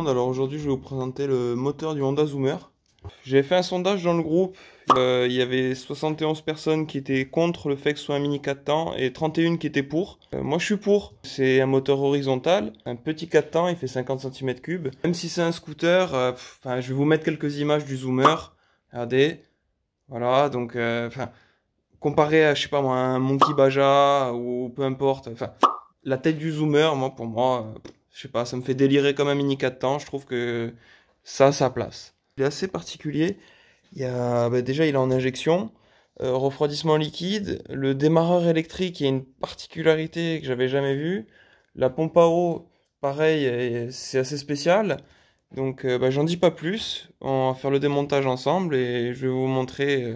monde, alors aujourd'hui je vais vous présenter le moteur du Honda Zoomer. J'ai fait un sondage dans le groupe, il y avait 71 personnes qui étaient contre le fait que ce soit un mini 4 temps et 31 qui étaient pour. Moi je suis pour, c'est un moteur horizontal, un petit 4 temps, il fait 50 cm3. Même si c'est un scooter, je vais vous mettre quelques images du Zoomer, regardez, voilà, donc comparé à, je sais pas moi, un Monkey Baja ou peu importe, la tête du Zoomer, pour moi, je sais pas, ça me fait délirer comme un mini 4 temps. Je trouve que ça a sa place. Il est assez particulier. Déjà, il est en injection, refroidissement liquide. Le démarreur électrique, il y a une particularité que j'avais jamais vue. La pompe à eau, pareil, c'est assez spécial. Donc, j'en dis pas plus. On va faire le démontage ensemble et je vais vous montrer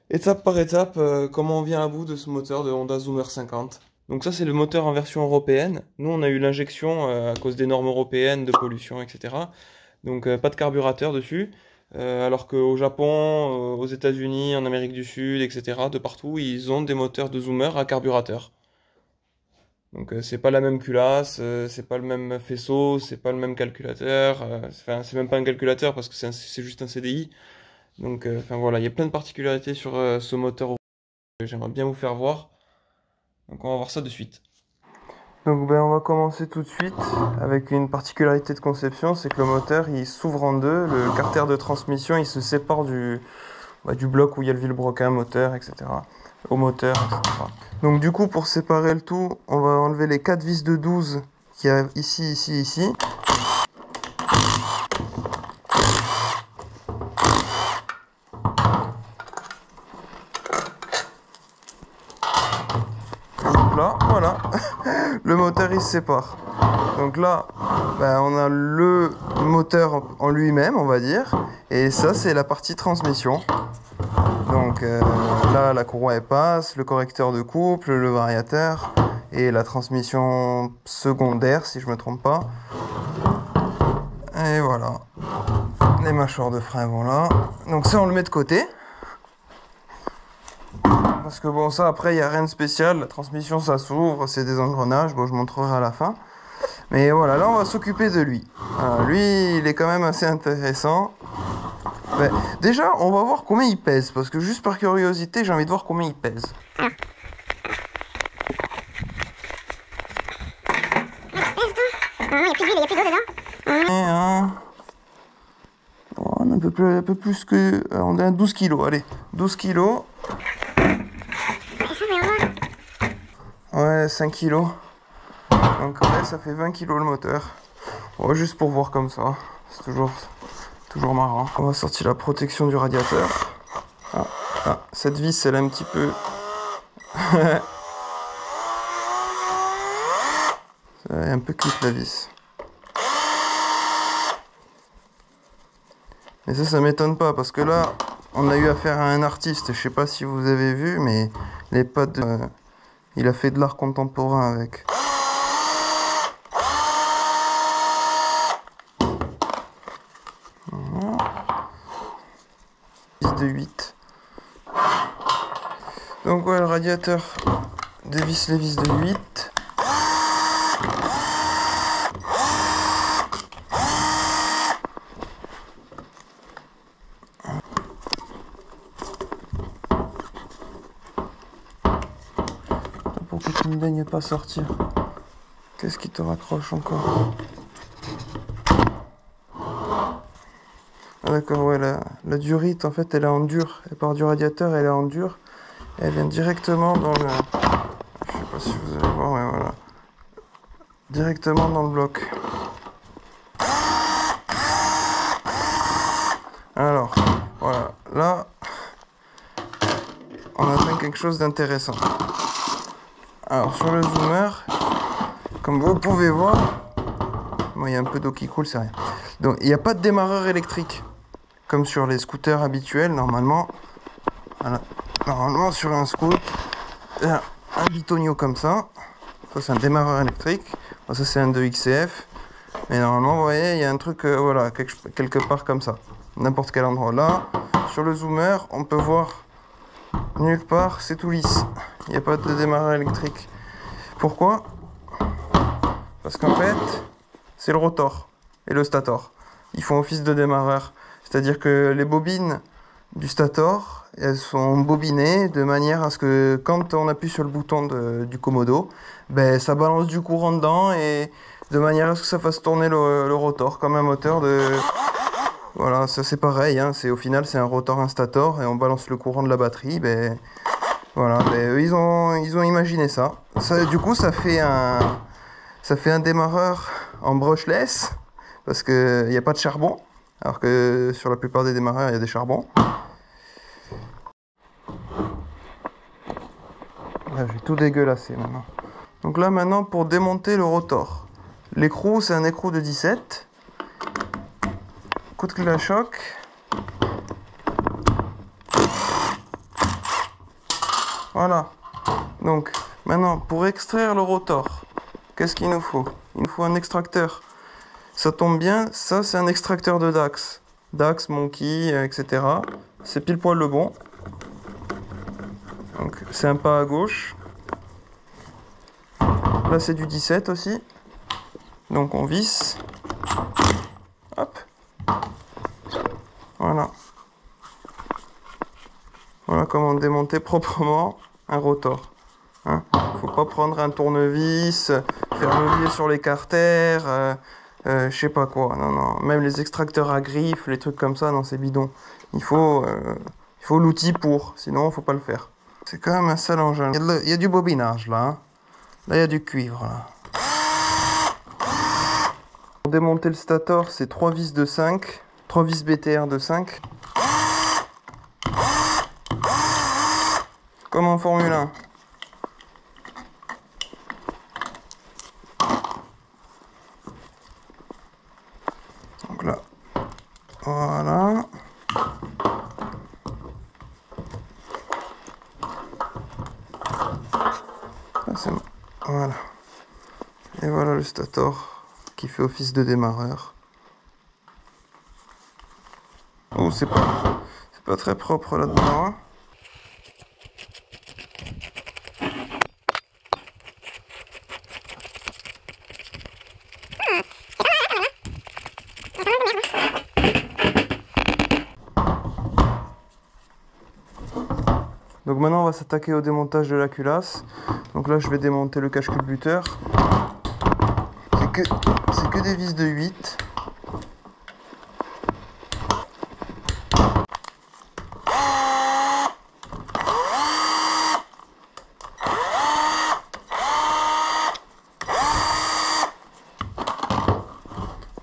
étape par étape comment on vient à bout de ce moteur de Honda Zoomer 50. Donc ça c'est le moteur en version européenne. Nous on a eu l'injection à cause des normes européennes de pollution, etc. Donc pas de carburateur dessus. Alors qu'au Japon, aux États-Unis, en Amérique du Sud, etc. de partout, ils ont des moteurs de Zoomer à carburateur. Donc c'est pas la même culasse, c'est pas le même faisceau, c'est pas le même calculateur. C'est même pas un calculateur parce que c'est juste un CDI. Donc voilà, il y a plein de particularités sur ce moteur que j'aimerais bien vous faire voir. Donc on va voir ça de suite. Donc on va commencer tout de suite avec une particularité de conception, c'est que le moteur il s'ouvre en deux, le carter de transmission il se sépare du bloc où il y a le vilebrequin moteur, etc. Au moteur, etc. Donc du coup pour séparer le tout, on va enlever les 4 vis de 12 qu'il y a ici, ici, ici. Là, voilà, le moteur il se sépare. Donc là, on a le moteur en lui-même, on va dire, et ça c'est la partie transmission. Donc là, la courroie elle passe, le correcteur de couple, le variateur et la transmission secondaire, si je me trompe pas. Et voilà, les mâchoires de frein vont là. Donc ça on le met de côté. Parce que bon, ça après, il n'y a rien de spécial. La transmission, ça s'ouvre, c'est des engrenages. Bon, je montrerai à la fin. Mais voilà, là, on va s'occuper de lui. Lui, il est quand même assez intéressant. Déjà, on va voir combien il pèse. Parce que juste par curiosité, j'ai envie de voir combien il pèse. Il n'y a plus d'huile, il n'y a plus d'eau dedans. On a un peu plus que... On a 12 kilos, allez. 12 kilos. Ouais, 5 kilos. Donc ouais, ça fait 20 kilos le moteur. Ouais, juste pour voir comme ça. C'est toujours marrant. On va sortir la protection du radiateur. Cette vis, elle est un petit peu... Elle est un peu clip la vis. Et ça m'étonne pas parce que là, on a eu affaire à un artiste. Je sais pas si vous avez vu, mais les pattes... il a fait de l'art contemporain avec. Voilà. Vis de 8. Donc ouais, le radiateur dévisse les vis de 8. Pour que tu ne daignes pas sortir. Qu'est-ce qui te raccroche encore? Ah d'accord, ouais, la durite, en fait, elle est en dur. Elle part du radiateur, elle est en dur. Elle vient directement dans le... Je sais pas si vous allez voir, mais voilà. Directement dans le bloc. Alors, voilà. Là, on atteint quelque chose d'intéressant. Alors sur le Zoomer, comme vous pouvez voir, il y a un peu d'eau qui coule, c'est rien. Donc il n'y a pas de démarreur électrique, comme sur les scooters habituels normalement. Voilà. Normalement sur un scooter, un bitonio comme ça, c'est un démarreur électrique. Ça c'est un 2XCF. Mais normalement vous voyez, il y a un truc, voilà, quelque part comme ça. N'importe quel endroit. Là, sur le Zoomer, on peut voir nulle part, c'est tout lisse. Il n'y a pas de démarreur électrique. Pourquoi? Parce qu'en fait, c'est le rotor. et le stator. Ils font office de démarreur. C'est-à-dire que les bobines du stator, elles sont bobinées de manière à ce que quand on appuie sur le bouton du commodo, ben, ça balance du courant dedans et de manière à ce que ça fasse tourner le rotor comme un moteur de... Voilà, ça c'est pareil, hein, au final c'est un rotor, un stator et on balance le courant de la batterie. Ben, voilà, ben, eux, ils ont imaginé ça. Du coup ça fait un démarreur en brushless parce qu'il n'y a pas de charbon. Alors que sur la plupart des démarreurs, il y a des charbons. Là, je vais tout dégueulasser maintenant. Donc là, maintenant, pour démonter le rotor. L'écrou, c'est un écrou de 17. Coup de clé à choc. Voilà. Donc, maintenant, pour extraire le rotor, qu'est-ce qu'il nous faut? Il nous faut un extracteur. Ça tombe bien, ça c'est un extracteur de Dax. Dax, Monkey, etc. C'est pile poil le bon. Donc c'est un pas à gauche. Là c'est du 17 aussi. Donc on visse. Hop. Voilà. Voilà comment démonter proprement un rotor. Hein, faut pas prendre un tournevis, faire levier sur les carters. Je sais pas quoi, non, même les extracteurs à griffes, les trucs comme ça, non, c'est bidon. Il faut l'outil pour, sinon faut pas le faire. C'est quand même un sale engin. Il y a du bobinage là, hein. Là il y a du cuivre là. Pour démonter le stator, c'est 3 vis de 5, 3 vis BTR de 5. Comme en Formule 1. Donc là, voilà. Voilà. Et voilà le stator qui fait office de démarreur. Oh, c'est pas très propre là-dedans, hein. Donc maintenant on va s'attaquer au démontage de la culasse. Donc là je vais démonter le cache-culbuteur. C'est que des vis de 8.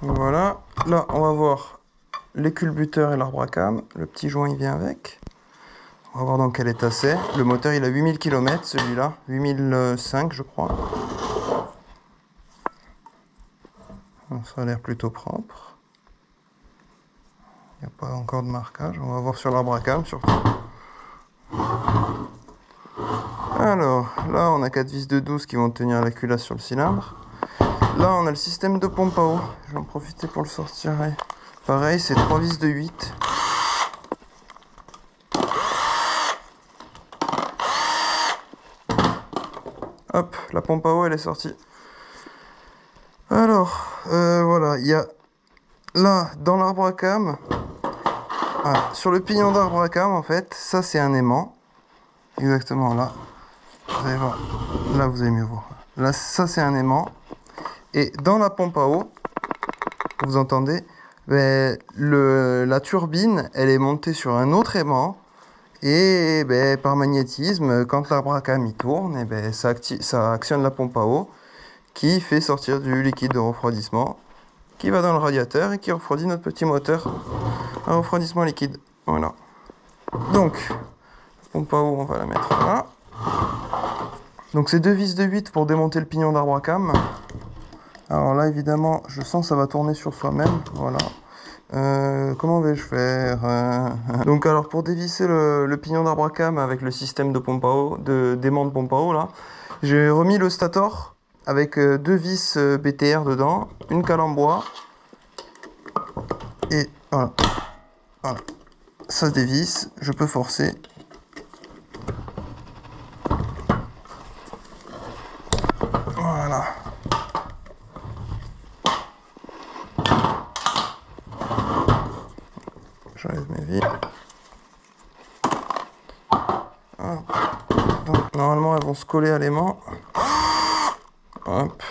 Voilà, là on va voir les culbuteurs et l'arbre à cam. Le petit joint il vient avec. On va voir dans quel état c'est. Le moteur il a 8000 km celui-là, 8005 je crois. Ça a l'air plutôt propre. Il n'y a pas encore de marquage. On va voir sur l'arbre à cam surtout. Alors, là on a 4 vis de 12 qui vont tenir la culasse sur le cylindre. Là on a le système de pompe à eau. Je vais en profiter pour le sortir. Pareil, c'est 3 vis de 8. Hop, la pompe à eau elle est sortie. Alors, voilà, il y a là dans l'arbre à cam, sur le pignon d'arbre à cam en fait, ça c'est un aimant. Exactement là. Vous allez voir, là vous allez mieux voir. Là, ça c'est un aimant. Et dans la pompe à eau, vous entendez, ben, la turbine, elle est montée sur un autre aimant. Et ben, par magnétisme, quand l'arbre à cam il tourne, et ben, ça actionne la pompe à eau qui fait sortir du liquide de refroidissement qui va dans le radiateur et qui refroidit notre petit moteur à refroidissement liquide. Voilà. Donc, la pompe à eau, on va la mettre là. Donc c'est 2 vis de 8 pour démonter le pignon d'arbre à cam. Alors là, évidemment, je sens que ça va tourner sur soi-même. Voilà. Comment vais-je faire Donc alors pour dévisser le pignon d'arbre à cam avec le système de pompe à eau, d'aimant de pompe à eau là, j'ai remis le stator avec 2 vis BTR dedans, une cale en bois, et voilà. Voilà. Ça se dévisse, je peux forcer. Voilà. Donc, normalement, elles vont se coller à l'aimant. Hop.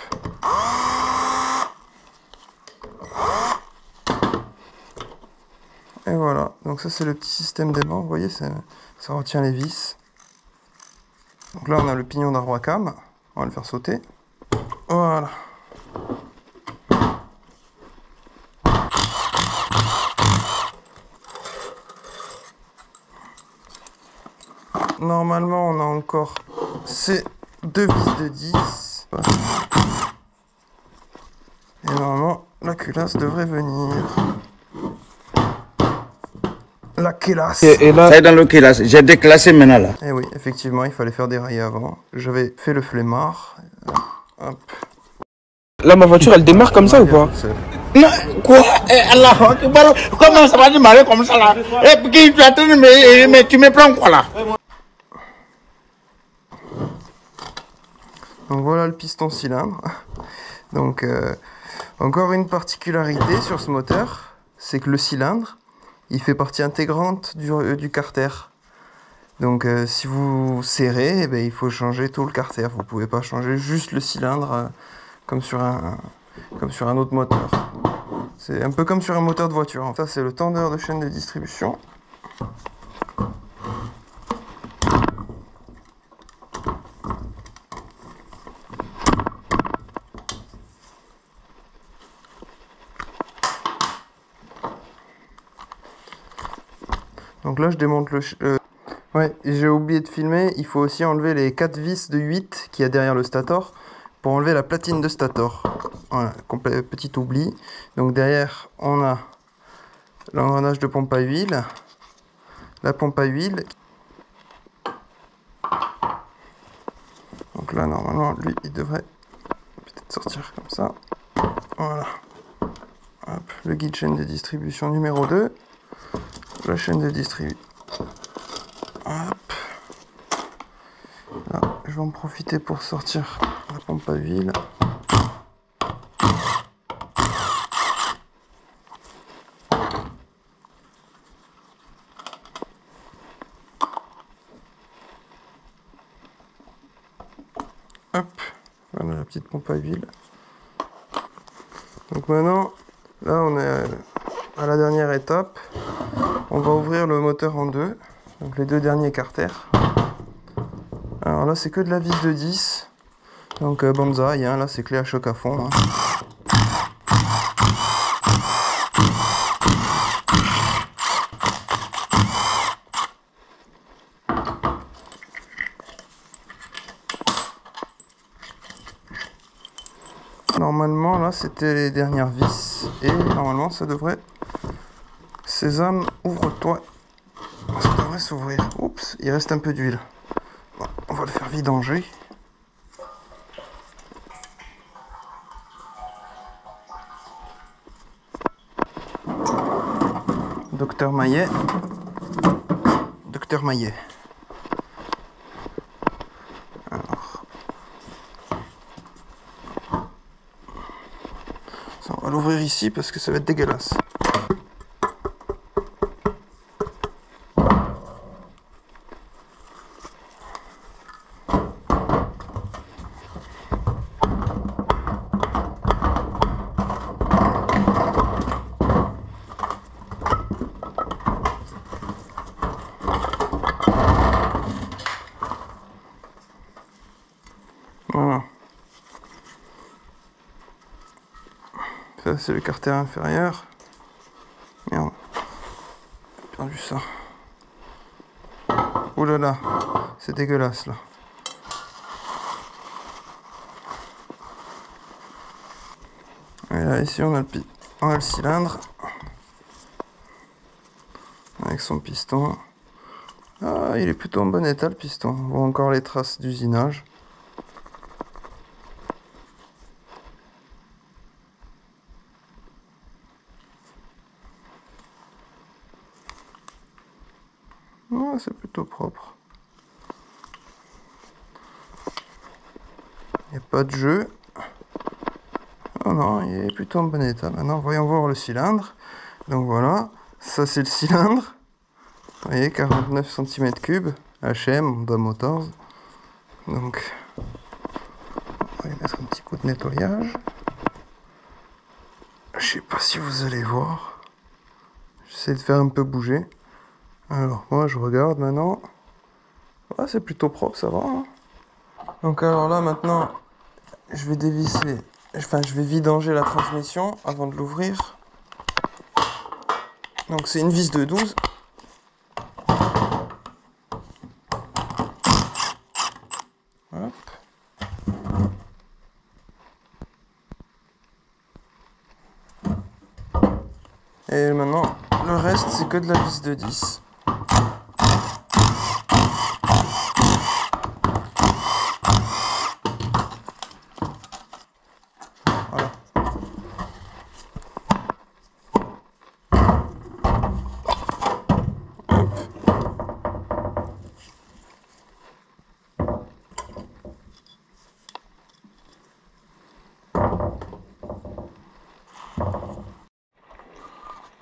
Et voilà, donc ça c'est le petit système d'aimant, vous voyez, ça retient les vis. Donc là on a le pignon d'arbre à cam, on va le faire sauter. Voilà. Normalement on a encore ces deux vis de 10. Et normalement la culasse devrait venir. La culasse. Et là, c'est dans le culasse. J'ai déclassé maintenant là. Et oui, effectivement, il fallait faire dérailler avant. J'avais fait le flemmard. Hop. Là, ma voiture, elle démarre comme ça ou pas? Non, quoi? Allah, comment ça va démarrer comme ça là? Et puis tu attends, mais tu me prends quoi là? Donc voilà le piston cylindre. Donc encore une particularité sur ce moteur, c'est que le cylindre, il fait partie intégrante du carter. Donc si vous serrez, eh bien, il faut changer tout le carter. Vous pouvez pas changer juste le cylindre comme sur un autre moteur. C'est un peu comme sur un moteur de voiture. Ça c'est le tendeur de chaîne de distribution. Donc là je démonte le... Ouais, j'ai oublié de filmer, il faut aussi enlever les 4 vis de 8 qu'il y a derrière le stator pour enlever la platine de stator. Voilà, petit oubli. Donc derrière on a l'engrenage de pompe à huile, la pompe à huile. Donc là normalement lui il devrait peut-être sortir comme ça. Voilà. Hop, le guide chaîne de distribution numéro 2. La chaîne de distribution. Hop. Là, je vais en profiter pour sortir la pompe à huile. Hop. Voilà la petite pompe à huile. Donc maintenant, là on est à la dernière étape. On va ouvrir le moteur en deux. Donc les deux derniers carters. Alors là c'est que de la vis de 10. Donc bonsaï, hein, là c'est clé à choc à fond. Hein. Normalement là c'était les dernières vis. Et normalement ça devrait... Sésame, ouvre-toi. Ça devrait s'ouvrir. Oups, il reste un peu d'huile. Bon, on va le faire vidanger. Docteur Maillet. Docteur Maillet. Alors. Ça, on va l'ouvrir ici parce que ça va être dégueulasse. Voilà. Ça c'est le carter inférieur. Merde. J'ai perdu ça. Ouh là là. C'est dégueulasse là. Et là ici on a le cylindre. Avec son piston. Ah, il est plutôt en bon état le piston. On voit encore les traces d'usinage. Ah, c'est plutôt propre. Il n'y a pas de jeu. Oh non, il est plutôt en bon état. Maintenant, voyons voir le cylindre. Donc voilà, ça c'est le cylindre. Vous voyez, 49 cm3, HM, Honda Motors. Donc, on va y mettre un petit coup de nettoyage. Je sais pas si vous allez voir. J'essaie de faire un peu bouger. Alors, moi je regarde maintenant. Ah, c'est plutôt propre, ça va. Hein. Donc, alors là, maintenant, je vais dévisser. Enfin, je vais vidanger la transmission avant de l'ouvrir. Donc, c'est une vis de 12. Hop. Et maintenant, le reste, c'est que de la vis de 10. Voilà.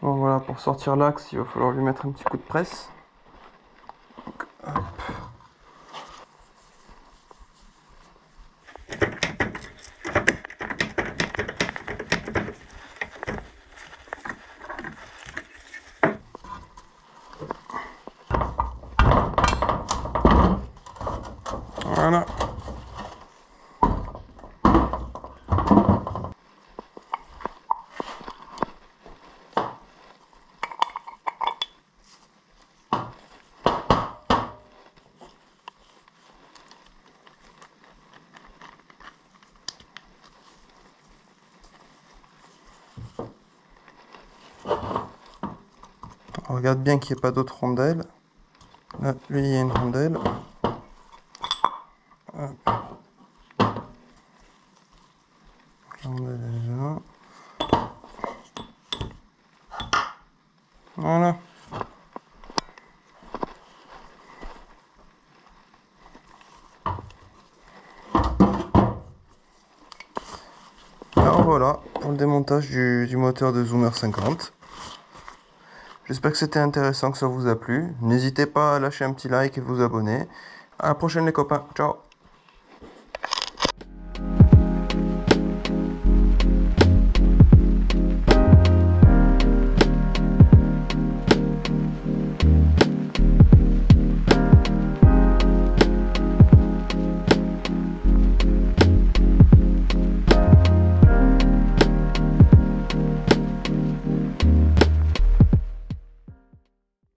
Bon voilà, pour sortir l'axe, il va falloir lui mettre un petit coup de presse. Donc, hop. Voilà. On regarde bien qu'il n'y ait pas d'autres rondelles. Là, lui, il y a une rondelle. Hop. La rondelle est là. Voilà. Alors voilà, pour le démontage du moteur de Zoomer 50. J'espère que c'était intéressant, que ça vous a plu. N'hésitez pas à lâcher un petit like et vous abonner. À la prochaine les copains, ciao!